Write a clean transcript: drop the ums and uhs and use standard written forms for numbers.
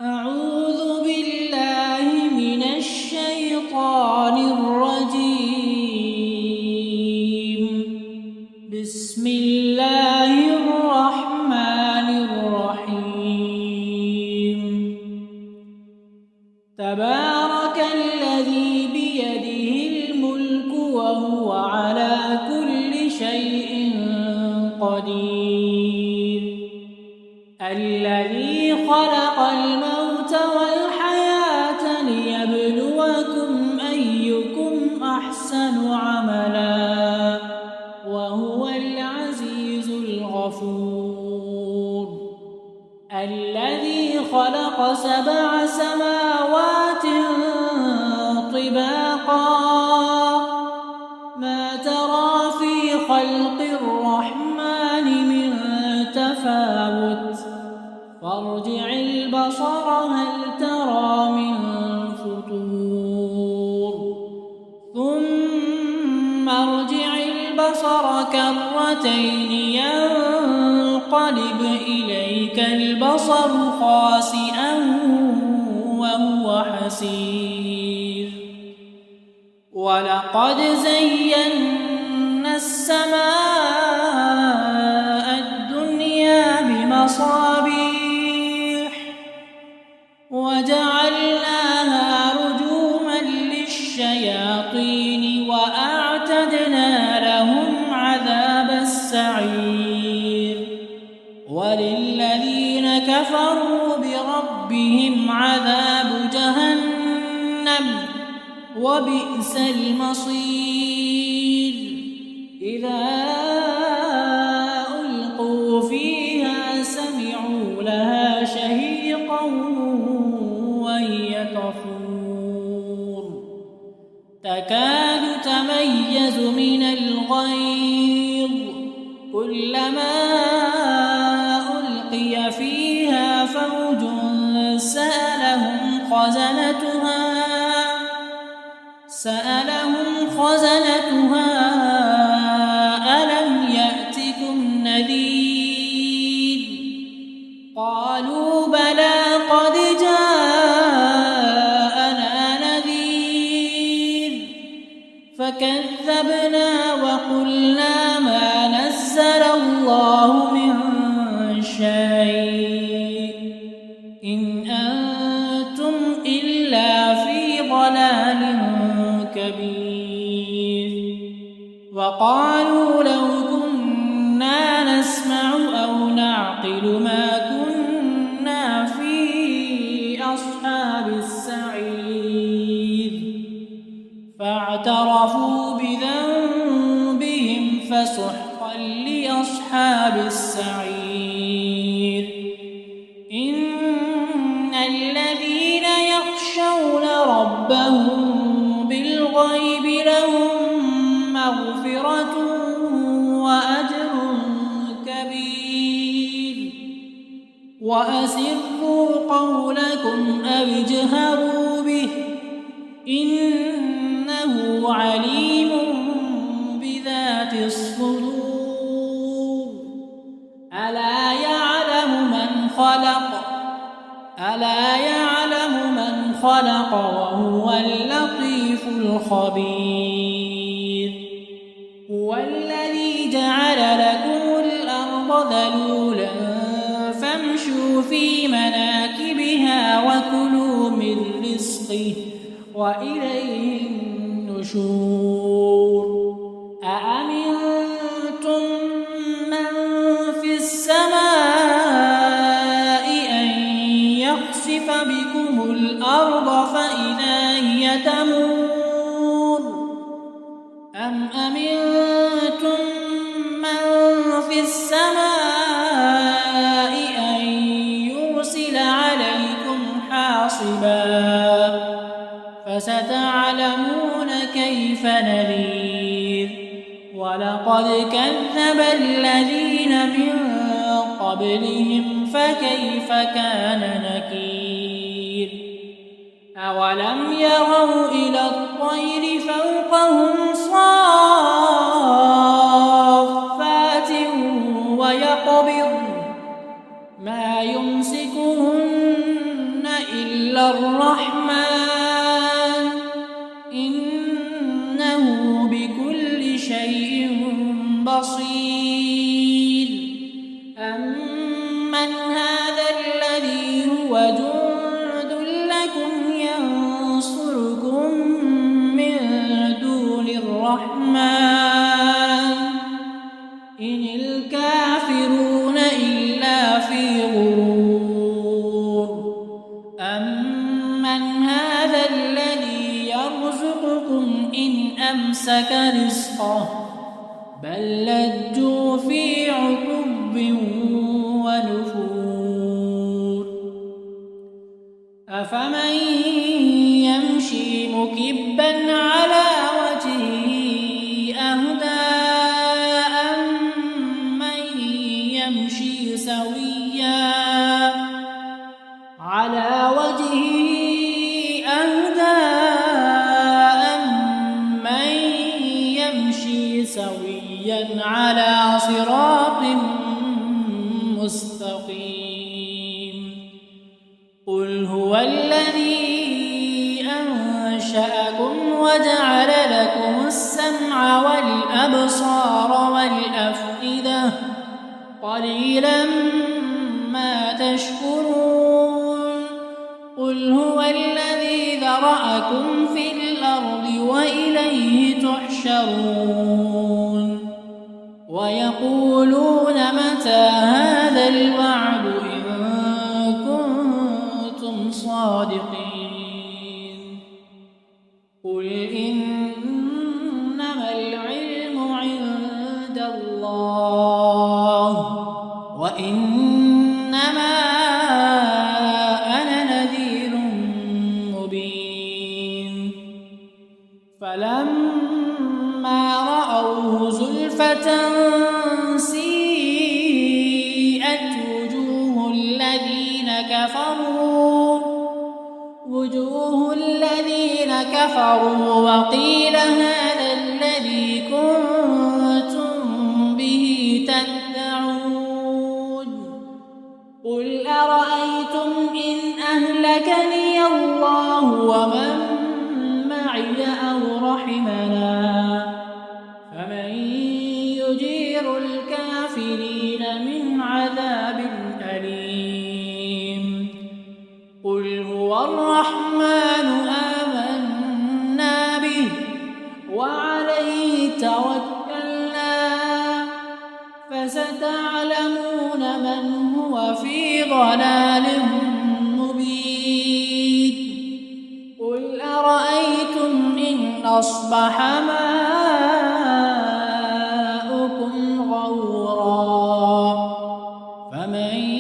أعوذ بالله من الشيطان الرجيم. بسم الله الرحمن الرحيم. تبارك الذي بيده الملك وهو على كل شيء قدير. الذي خلق الموت والحياة ليبلوكم أيكم أحسن عملا وهو العزيز الغفور. الذي خلق 7 سماوات طباقا ما ترى في خلق الرحمن من تفاوت فارجع البصر هل ترى من فطور ثم ارجع البصر كرتين ينقلب إليك البصر خاسئا وهو حسير. ولقد زينا السماء الدنيا بمصابيح وجعلناها رجوما للشياطين وأعتدنا لهم عذاب السعير. وللذين كفروا بربهم عذاب جهنم وبئس المصير. إذا ألقوا فيها سمعوا لها شهيقا وهي تفور تكاد تميز من الغيظ كلما ألقي فيها فوج سألهم خزنتها ألم يأتكم نذير قالوا بلى قد جاءنا نذير فكذبنا وقلنا ما نزل الله من شيء إن أنتم إلا في ضلال كبير. وقالوا لو كنا نسمع أو نعقل ما كنا في أصحاب السعير فاعترفوا بذنبهم فسحقا لأصحاب السعير. إن الذين يخشون ربهم بالغيب لهم مغفرة وأجر كبير. وأسروا قولكم أو اجهروا به إنه عليم بذات الصدور. ألا يعلم من خلق وهو اللطيف الخبير. هو الذي جعل لكم الأرض ذلولا فامشوا في مناكبها وكلوا من رزقه وإليه النشور. أأمنتم من في السماء أن يخسف بكم الأرض فإذا هي تمور أم أمنتم من في السماء أن يرسل عليكم حاصبا فستعلمون كيف نذير. ولقد كذب الذين من قبلهم فكيف كان نكير. أولم يروا إلى الطير فوقهم صافات ويقبضن ما يمسكهن إلا الرحمن إنه بكل شيء بصير أمن هذا الذي هو جند لكم ينصركم من دون الرحمن إن الكافرون إلا في غرور أمن هذا الذي يرزقكم إن أمسك رزقه بل لجوا في عتب ونفور أفمن يمشي مكبا على وجهه أهدى أمن يمشي سويا على وجهه أهدى أمن يمشي سويا على صراط مستقيم قل هو الذي أنشأكم وجعل لكم السمع والأبصار والأفئدة قليلا ما تشكرون قل هو الذي ذرأكم في الأرض وإليه تحشرون ويقولون متى هذا الوعد إن كنتم صادقين قل إنما العلم عند الله وإنما أنا نذير مبين فلما رأوه زلفة سيئت وجوه الذين كفروا وقيل هذا الذي كنتم به تدعون قل أرأيتم إن أهلكني الله ومن معي أو رحمنا فمن يجير الكافرين من عذاب أليم قل هو الرحمن آمنا به وعليه توكلنا فستعلمون من هو في ضلال مبين قل أرأيتم إن أصبح ماؤكم غورا فمن